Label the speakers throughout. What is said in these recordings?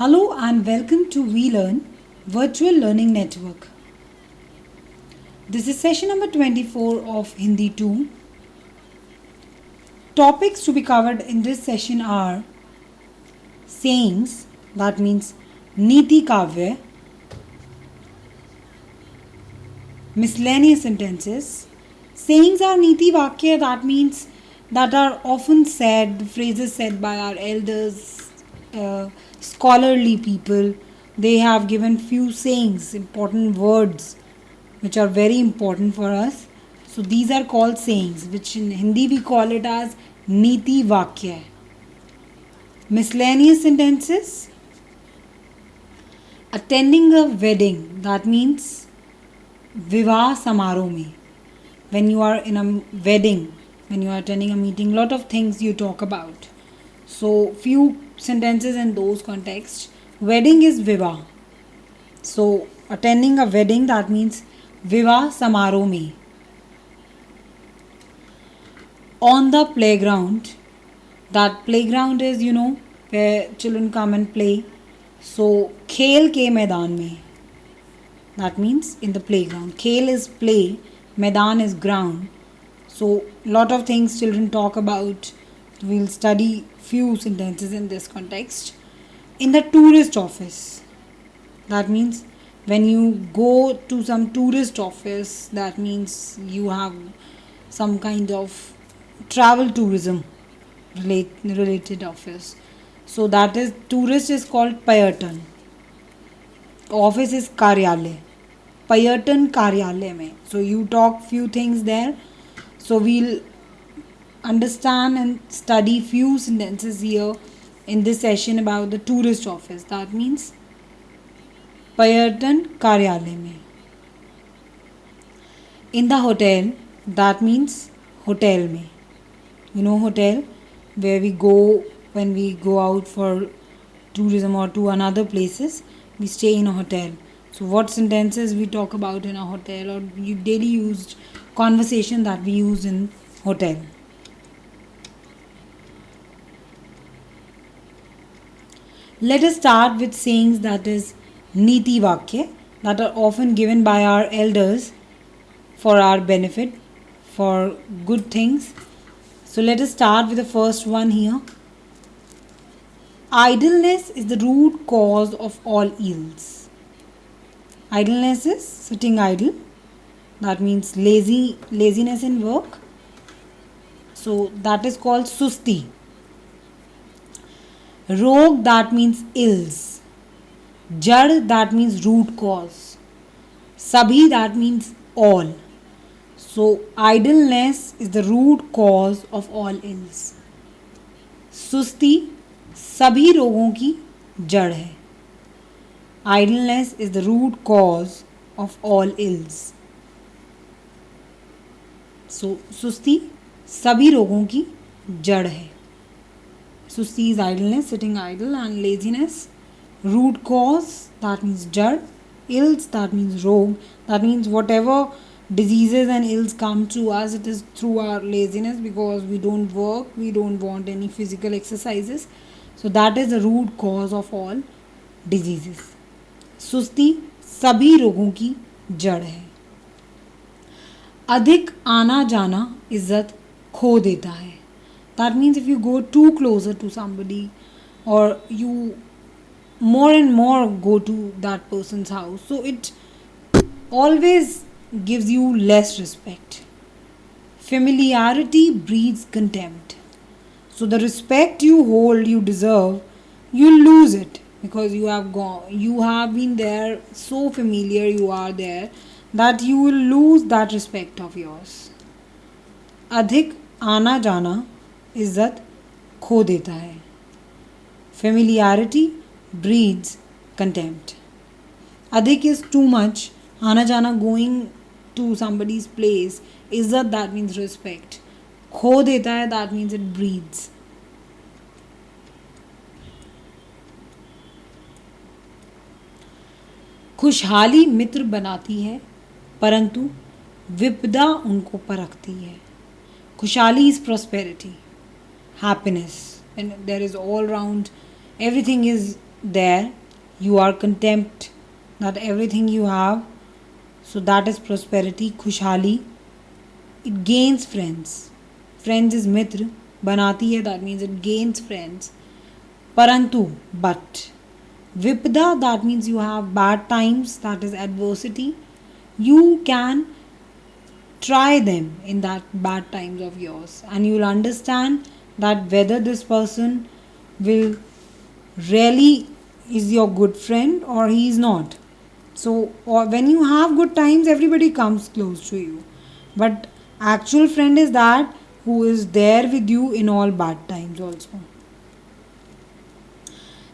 Speaker 1: Hello and welcome to WeLearn Virtual Learning Network. This is session number 24 of Hindi 2. Topics to be covered in this session are sayings, that means Niti Kavya, miscellaneous sentences. Sayings are Niti Vakya, that means that are often said, phrases said by our elders, scholarly people. They have given few sayings, important words which are very important for us. So these are called sayings, which in Hindi we call it as Niti Vakya. Miscellaneous sentences. Attending a wedding, that means Vivah Samaroh mein. When you are in a wedding, when you are attending a meeting, lot of things you talk about. So few sentences in those contexts. Wedding is Vivah. So attending a wedding, that means Vivah Samaroh mein. On the playground, that playground is where children come and play. So खेल के मैदान में, that means in the playground. खेल is play, मैदान is ground. So lot of things children talk about. We'll study few sentences in this context. In the tourist office, that means when you go to some tourist office, that means you have some kind of travel tourism related office. So that is, tourist is called Payatan. Office is Karyalay. Payatan Karyalay mein. So you talk few things there. So we'll understand and study few sentences here in this session about the tourist office. That means Payatan Karyalay mein. In the hotel, that means hotel mein. Hotel where we go when we go out for tourism or to another places, we stay in a hotel. So what sentences we talk about in a hotel, or daily used conversation that we use in hotel. Let us start with sayings that is Niti Vakya, that are often given by our elders for our benefit, for good things. So let us start with the first one here. Idleness is the root cause of all ills. Idleness is sitting idle. That means laziness in work. So that is called susti. Rog, that means ills. Jad, that means root cause. Sabhi, that means all. So idleness is the root cause of all ills. सुस्ती सभी रोगों की जड़ है. Idleness is the root cause of all ills. So सुस्ती सभी रोगों की जड़ है. Susti is idleness, sitting idle, and laziness. Root cause, that means jad. Ills, that means rog. That means whatever diseases and ills come to us, it is through our laziness, because we don't work, we don't want any physical exercises. So that is the root cause of all diseases. सुस्ती सभी रोगों की जड़ है. अधिक आना जाना इज्जत खो देता है. That means if you go too closer to somebody, or you more and more go to that person's house, so it always gives you less respect. Familiarity breeds contempt. So the respect you hold, you deserve, you lose it, because you have been there, so familiar you are there, that you will lose that respect of yours. अधिक आना जाना इज्जत खो देता है. Familiarity breeds contempt. अधिक is too much. आना जाना, going to somebody's place. इज्जत, that means respect. खो देता है, that means it breeds. खुशहाली मित्र बनाती है, परंतु विपदा उनको परखती है. खुशहाली is prosperity, happiness, and there is all round, everything is there, you are content that everything you have, so that is prosperity. खुशहाली, it gains friends. Friends is मित्र, बनाती है, that means it gains friends. Parantu, but. Vipda, that means you have bad times, that is adversity. You can try them in that bad times of yours, and you will understand that whether this person will really is your good friend or he is not. So, or when you have good times, everybody comes close to you, but actual friend is that who is there with you in all bad times also.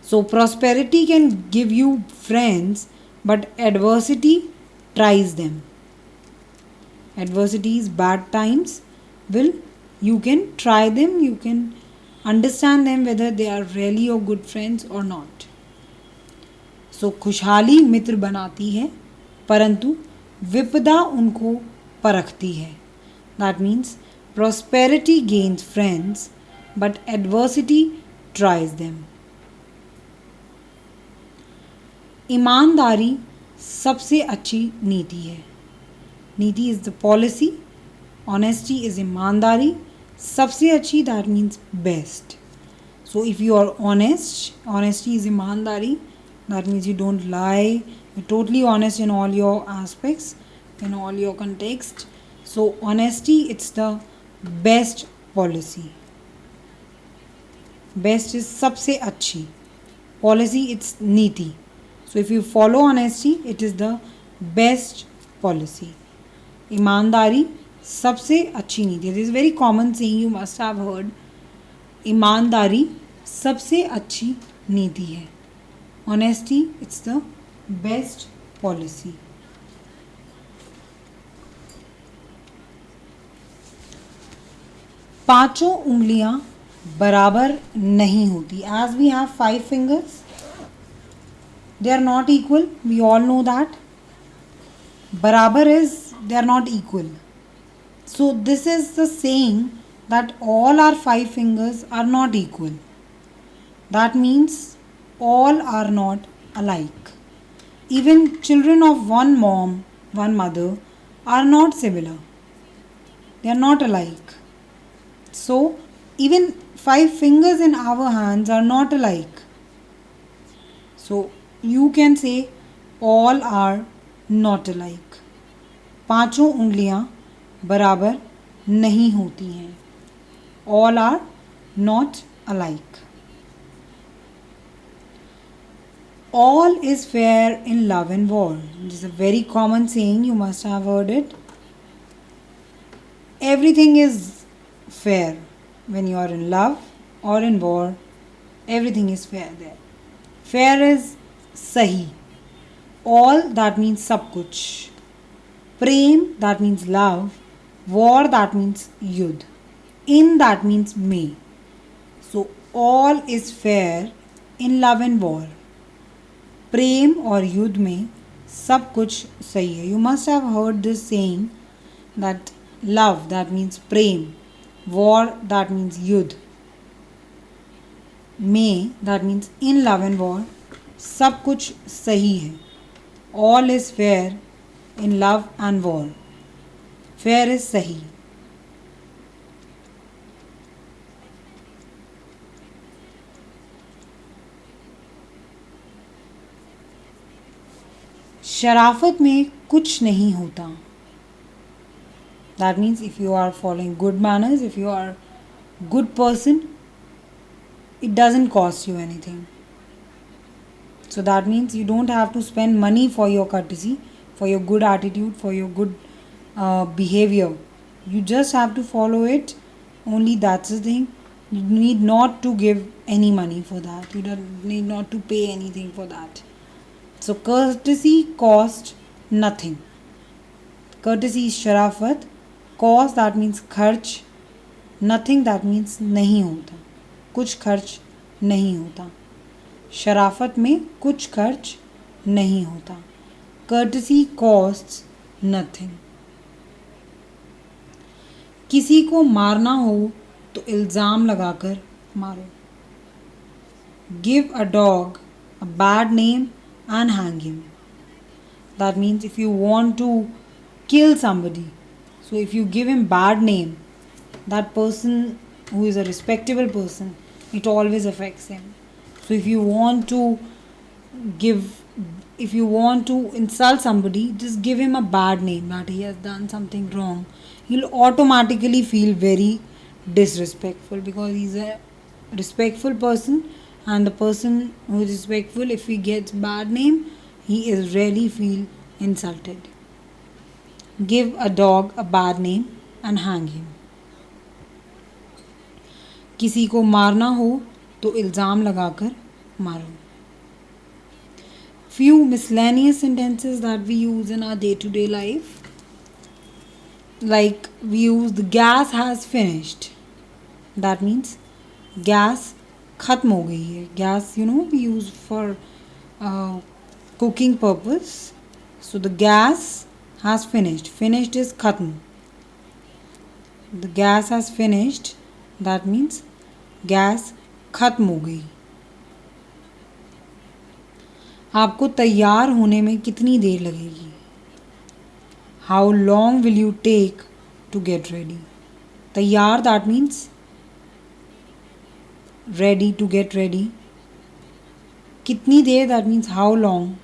Speaker 1: So prosperity can give you friends, but adversity tries them. Adversities, bad times will, you can try them, you can understand them whether they are really your good friends or not. So खुशहाली मित्र बनाती है, परंतु विपदा उनको परखती है. That means prosperity gains friends, but adversity tries them. ईमानदारी सबसे अच्छी नीति है. नीति is the policy, honesty is ईमानदारी, सबसे अच्छी that means best. So if you are honest, honesty is ईमानदारी, that means you don't lie, you totally honest in all your aspects, in all your context. So honesty it's the best policy. Best is सबसे अच्छी, policy it's नीति. So if you follow honesty, it is the best policy. ईमानदारी सबसे अच्छी नीति. This is very common saying, you must have heard. ईमानदारी सबसे अच्छी नीति है. Honesty, it's the best policy. पांचों उंगलियां बराबर नहीं होती. As we have 5 fingers, they are not equal, we all know that. Barabar is they are not equal. So this is the saying that all our 5 fingers are not equal. That means all are not alike. Even children of one mom, one mother are not similar. They are not alike. So even 5 fingers in our hands are not alike. So you can say all are not alike. पांचों उंगलियां बराबर नहीं होती हैं. All are not alike. All is fair in love and war. This is a very common saying, you must have heard it. Everything is fair when you are in love or in war. Everything is fair there. Fair is सही. All, that means सब कुछ. प्रेम, that means love. War, that means युद्ध. In, that means में. So all is fair in love and war. प्रेम और युद्ध में सब कुछ सही है. You must have heard this saying that love, that means Prem. War, that means युद्ध. में, that means in love and war, सब कुछ सही है. All is fair in love and war. Fair is सही. शराफत में कुछ नहीं होता. That means if you are following good manners, if you are good person, it doesn't cost you anything. So that means you don't have to spend money for your courtesy, for your good attitude, for your good behavior. You just have to follow it. Only that's the thing. You need not to give any money for that. You don't need not to pay anything for that. So courtesy cost nothing. Courtesy is sharafat. Cost, that means खर्च. Nothing, that means नहीं होता. कुछ खर्च नहीं होता. शराफत में कुछ खर्च नहीं होता. Courtesy costs nothing. किसी को मारना हो तो इल्ज़ाम लगाकर मारो. Give a dog a bad name and hang him. That means if you want to kill somebody, so if you give him bad name, that person who is a respectable person, it always affects him. So give if you want to insult somebody, just give him a bad name that he has done something wrong. He'll automatically feel very disrespectful because he's a respectful person, and the person who is respectful, if he gets bad name, he is really feel insulted. Give a dog a bad name and hang him. किसी को मारना हो तो इल्ज़ाम लगाकर मारो. Few miscellaneous sentences that we use in our day-to-day life, like we use the gas has finished. That means gas खत्म हो गई है. Gas, we use for cooking purpose. So the gas has finished. Finished is खत्म. The gas has finished. That means gas खत्म हो गई. आपको तैयार होने में कितनी देर लगेगी? How long will you take to get ready? तैयार that means ready, to get ready. कितनी देर that means how long.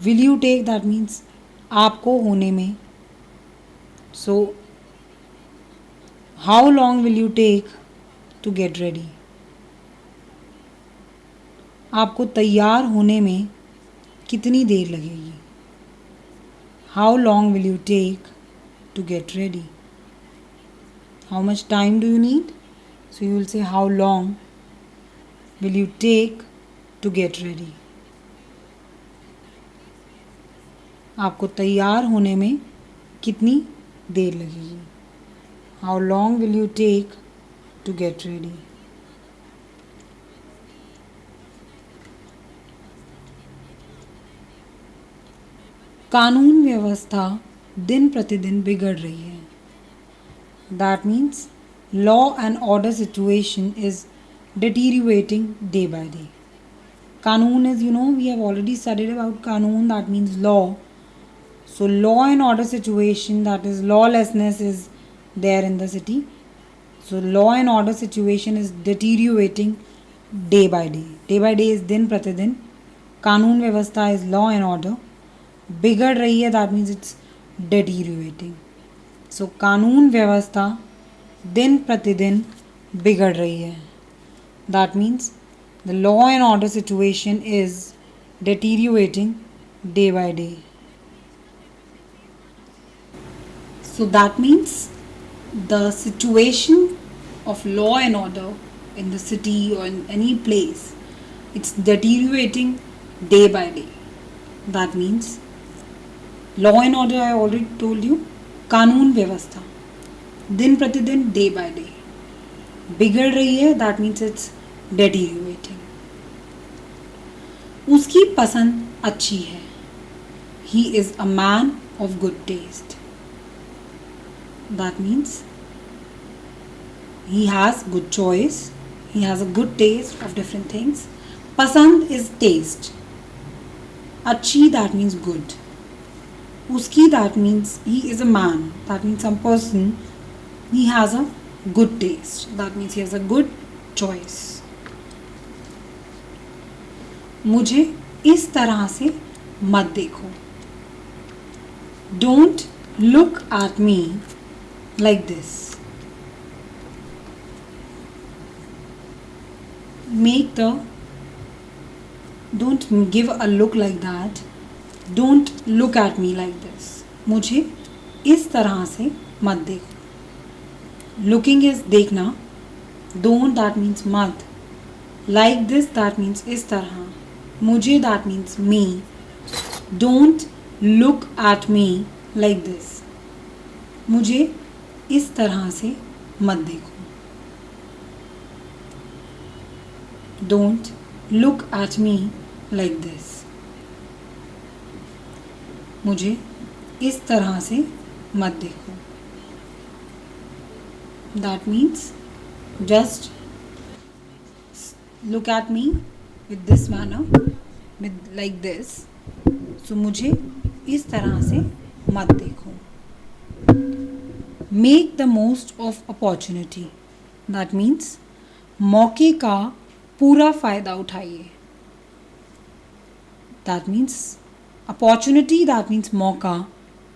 Speaker 1: Will you take that means आपको होने में. So how long will you take to get ready? आपको तैयार होने में कितनी देर लगेगी? How long will you take to get ready? How much time do you need? So you will say how long will you take to get ready? आपको तैयार होने में कितनी देर लगेगी? How long will you take to get ready? कानून व्यवस्था दिन प्रतिदिन बिगड़ रही है. That means law and order situation is deteriorating day by day. Kanun is, we have already studied about Kanun, that means law. So law and order situation, that is lawlessness, is there in the city. So law and order situation is deteriorating day by day. Day by day is din pratidin. Kanun vyavastha is law and order. बिगड़ रही है, that means it's deteriorating. So कानून व्यवस्था दिन प्रतिदिन बिगड़ रही है. That means the law and order situation is deteriorating day by day. So that means the situation of law and order in the city or in any place, it's deteriorating day by day. That means law and order, I already told you, कानून व्यवस्था दिन प्रतिदिन day by day बिगड़ रही है. That means it's deteriorating. उसकी पसंद अच्छी है. He is a man of good taste. That means he has good choice. He has a good taste of different things. पसंद इज टेस्ट. अच्छी, that means good. Uski, that means he is a man. That means some person, he has a good taste. That means he has a good choice. मुझे इस तरह से मत देखो. Don't look at me like this. Don't give a look like that. Don't look at me like this. मुझे इस तरह से मत देखो. Looking is देखना. Don't, that means मत. Like this, that means इस तरह. मुझे, that means me. Don't look at me like this. मुझे इस तरह से मत देखो. Don't look at me like this. मुझे इस तरह से मत देखो. That means just look at me with this manner, with like this. So मुझे इस तरह से मत देखो. Make the most of opportunity. That means मौके का पूरा फ़ायदा उठाइए. That means opportunity, that means मौका.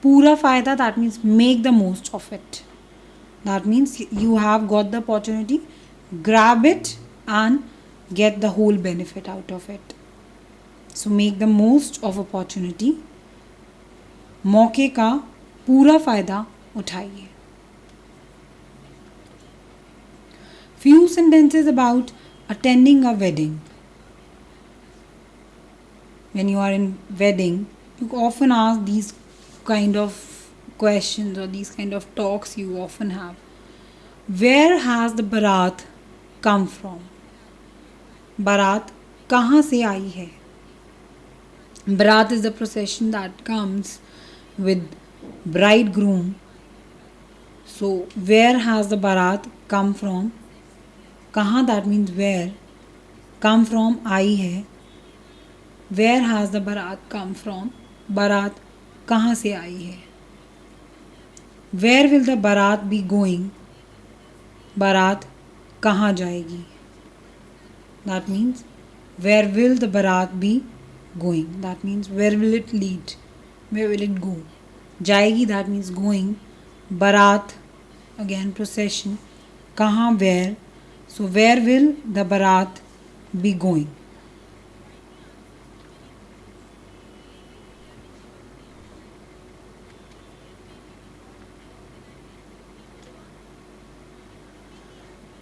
Speaker 1: पूरा फ़ायदा, that means make the most of it. That means you have got the opportunity, grab it and get the whole benefit out of it. So make the most of opportunity. मौके का पूरा फ़ायदा उठाइए. Few sentences about attending a wedding. When you are in wedding, you often ask these kind of questions or these kind of talks you often have. Where has the barat come from? Barat कहाँ से आई है? Barat is the procession that comes with bridegroom. So where has the barat come from? कहाँ, that means where. Come from आई है. Where has the barat come from? बारात कहाँ से आई है? Where will the barat be going? बारात कहाँ जाएगी? That means where will the barat be going? That means where will it lead? Where will it go? जाएगी, that means going. बारात, again procession. कहाँ, where? So where will the barat be going?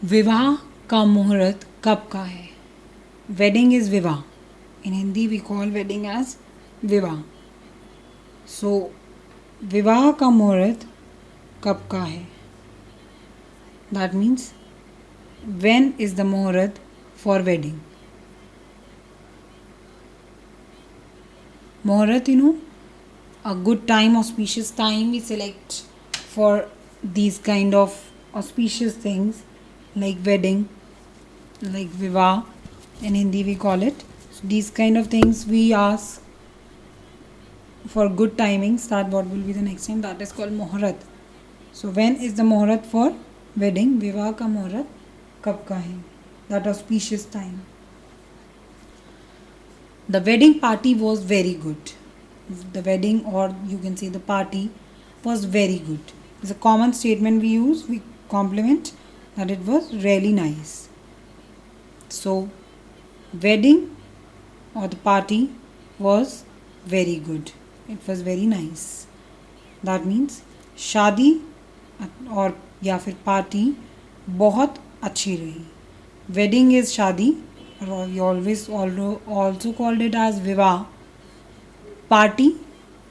Speaker 1: विवाह का मुहूर्त कब का है? Wedding is विवाह. In Hindi we call wedding as विवाह. सो विवाह का मुहूर्त कब का है? That means when is the muhurat for wedding? Muhurat, a good time, auspicious time we select for these kind of auspicious things like wedding, like vivah, in Hindi we call it. So these kind of things we ask for good timings, that what will be the next time, that is called muhurat. So when is the muhurat for wedding? Vivah ka muhurat कब का है? That auspicious time. The wedding party was very good. The wedding, or you can say the party, was very good. It's a common statement we use. We compliment that it was really nice. So wedding or the party was very good. It was very nice. That means शादी और या फिर party बहुत अच्छी रही. Wedding is शादी, or we always also called it as विवाह. Party,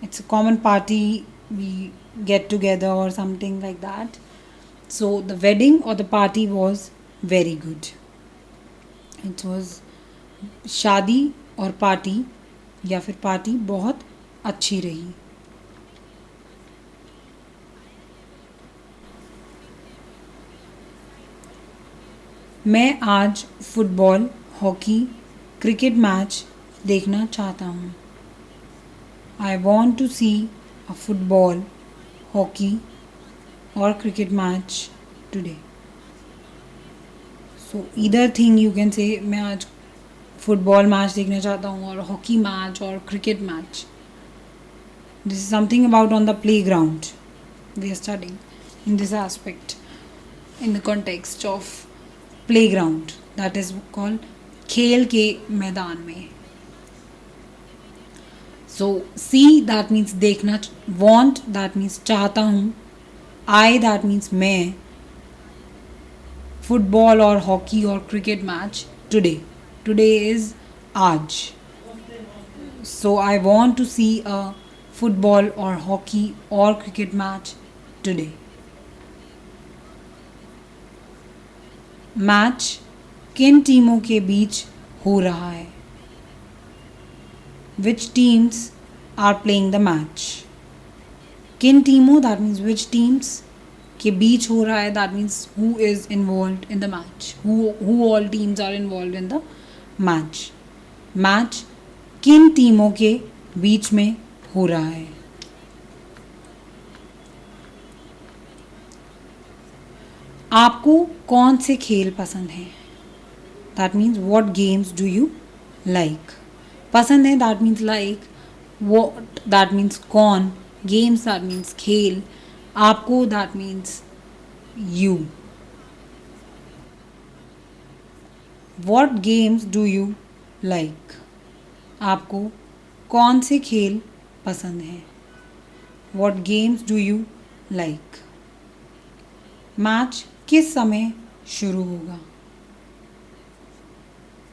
Speaker 1: it's a common party, we get together or something like that. So the wedding or the party was very good. It was शादी और party या फिर party बहुत अच्छी रही. मैं आज फुटबॉल, हॉकी, क्रिकेट मैच देखना चाहता हूँ. I want to see a football, hockey और cricket match today. So either thing you can say, मैं आज फुटबॉल मैच देखना चाहता हूँ और हॉकी मैच और cricket match. This is something about on the play ground. We are studying in this aspect in the context of playground, that is called खेल के मैदान में. सो सी दैट मीन्स देखना, वॉन्ट दैट मीन्स चाहता हूँ, आई that means मैं, football और hockey और cricket match today. Today is आज. So I want to see a football और हॉकी और क्रिकेट मैच टुडे. मैच किन टीमों के बीच हो रहा है? Which teams are playing the match? किन टीमों, दैट मीन्स विच टीम्स के बीच हो रहा है, that means who is involve in the match, who all teams are involve in the match. Match किन टीमों के बीच में हो रहा है? आपको कौन से खेल पसंद हैं? That means what games do you like. पसंद है that means like, what that means कौन, गेम्स दैट मीन्स खेल, आपको that means you. What games do you like, आपको कौन से खेल पसंद हैं? What games do you like. Match किस समय शुरू होगा?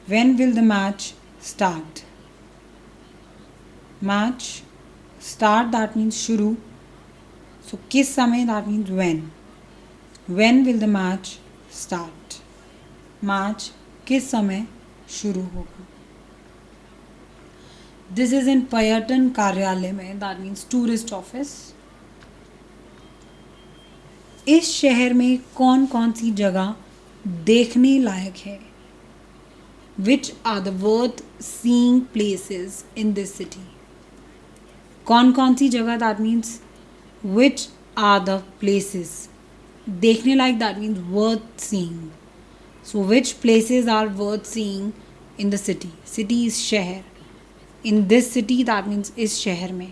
Speaker 1: When will the match start? Match start that means शुरू. So किस समय that means when. When will the match start? Match किस समय शुरू होगा? This is in पर्यटन कार्यालय में, that means tourist office. इस शहर में कौन कौन सी जगह देखने लायक है? Which are the worth seeing places in this city? कौन कौन सी जगह, that means which are the places. देखने लायक that means worth seeing. So which places are worth seeing in the city? City is शहर. In this city that means इस शहर में.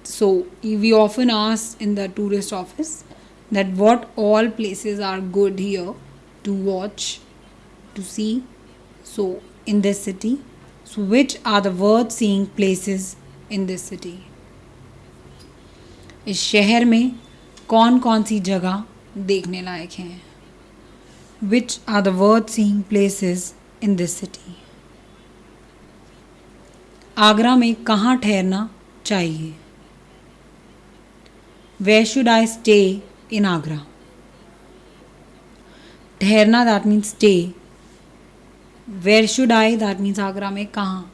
Speaker 1: So we often ask in the tourist office that what all places are good here to watch, to see. So in this city, so which are the worth seeing places in this city? इस शहर में कौन कौन सी जगह देखने लायक हैं? Which are the worth seeing places in this city? Agra में कहाँ ठहरना चाहिए? Where should I stay in Agra? ठहरना that means stay. Where should I that means Agra में कहाँ.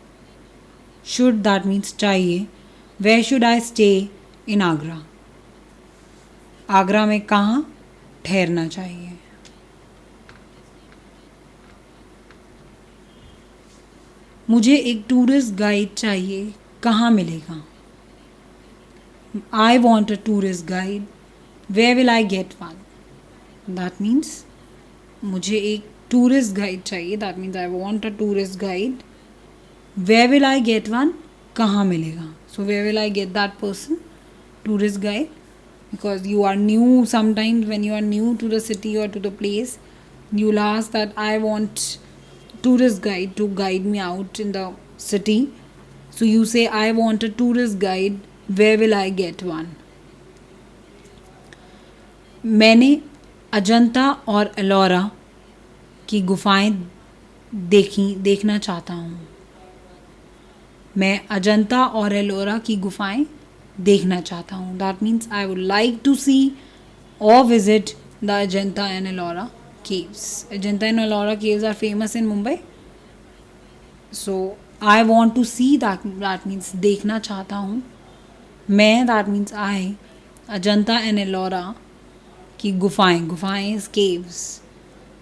Speaker 1: Should that means चाहिए. Where should I stay in Agra? Agra में कहाँ ठहरना चाहिए? मुझे एक टूरिस्ट गाइड चाहिए, कहाँ मिलेगा? I want a tourist guide. Where will I get one? That means मुझे एक टूरिस्ट गाइड चाहिए. That means I want a tourist guide. Where will I get one, कहाँ मिलेगा? So where will I get that person, tourist guide? Because you are new, sometimes when you are new to the city और to the place, you will ask that I want tourist guide to guide me out in the city. So you say I want a tourist guide, where will I get one? मैंने अजंता और एलोरा की गुफाएं देखना चाहता हूँ. मैं अजंता और एलोरा की गुफाएं देखना चाहता हूँ. That means I would like to see और visit the Ajanta and Ellora caves. Ajanta and Ellora caves are famous in Mumbai. So I want to see that. That means देखना चाहता हूँ मैं. That means I. Ajanta and Ellora की गुफाएं is caves.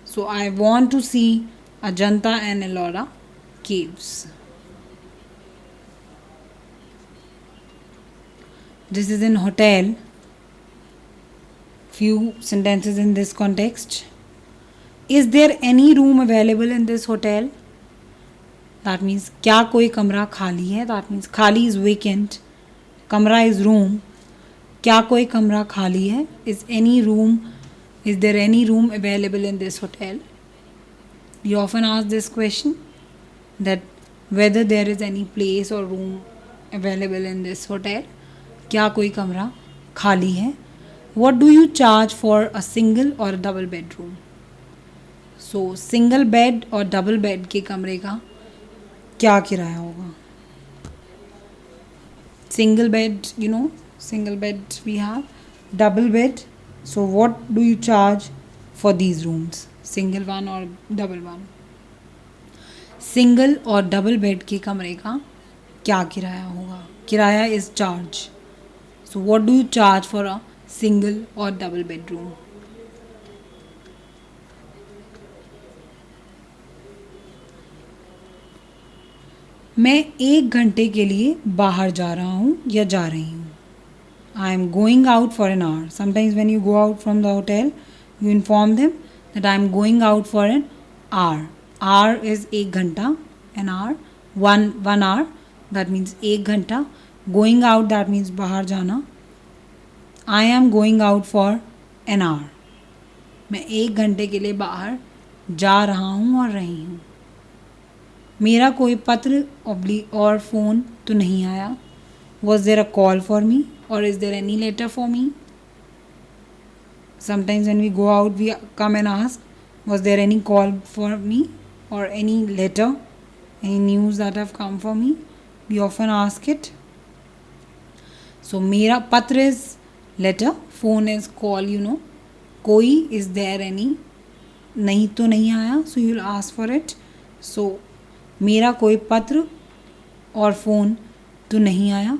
Speaker 1: So I want to see Ajanta and Ellora caves. This is in hotel. Few sentences in this context. Is there any room available in this hotel? That means क्या कोई कमरा खाली है? That means खाली is vacant. कमरा is room. क्या कोई कमरा खाली है? Is there any room available in this hotel? We often ask this question, that whether there is any place or room available in this hotel. क्या कोई कमरा खाली है? What do you charge for a single or a double bedroom? So single bed और double bed के कमरे का क्या किराया होगा? Single bed, single bed we have, double bed. So what do you charge for these rooms? Single one और double one. Single और double bed के कमरे का क्या किराया होगा? किराया is charge. So what do you charge for a single और डबल बेडरूम? मैं 1 घंटे के लिए बाहर जा रहा हूँ या जा रही हूँ. I am going out for an hour. Sometimes when you go out from the hotel, you inform them that I am going out for an hour. Hour is 1 घंटा. An hour. One hour. That means 1 घंटा. Going out, that means बाहर जाना. I am going out for an hour. मैं 1 घंटे के लिए बाहर जा रहा हूँ और रही हूँ. मेरा कोई पत्र और फ़ोन तो नहीं आया. Was there a call for me or is there any letter for me? Sometimes when we go out, we come and ask, was there any call for me or any letter, any news that have come for me? We often ask it. So मेरा पत्र is letter, phone is call, कोई is there any, नहीं तो नहीं आया, so you will ask for it. So मेरा कोई पत्र और फ़ोन तो नहीं आया.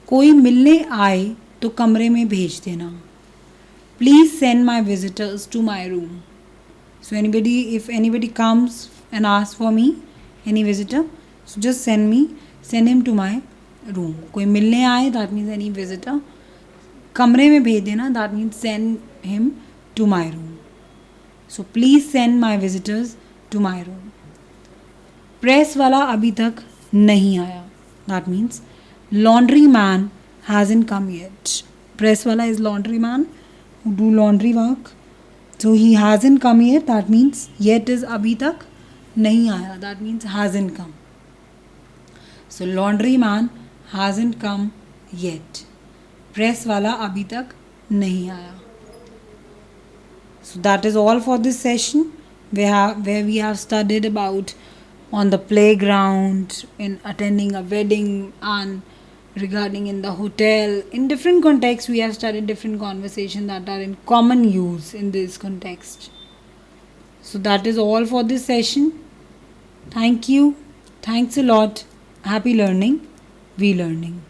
Speaker 1: कोई मिलने आए तो कमरे में भेज देना. Please send my visitors to my room. So if anybody comes and asks for me, any visitor, so just send him to my room. कोई मिलने आए, that means any visitor. कमरे में भेज देना, that means send him to my room. So please send my visitors to my room. Press वाला अभी तक नहीं आया, that means laundry man hasn't come yet. Press wala is laundry man who do laundry work. So he hasn't come yet. That means yet is abhi tak nahi aaya. That means hasn't come. So laundry man hasn't come yet. Press wala abhi tak nahi aaya. So that is all for this session where we have studied about on the playground, in attending a wedding, and regarding in the hotel. In different contexts we have studied different conversations that are in common use in this context. So that is all for this session. Thank you. Thanks a lot. Happy learning. We learning.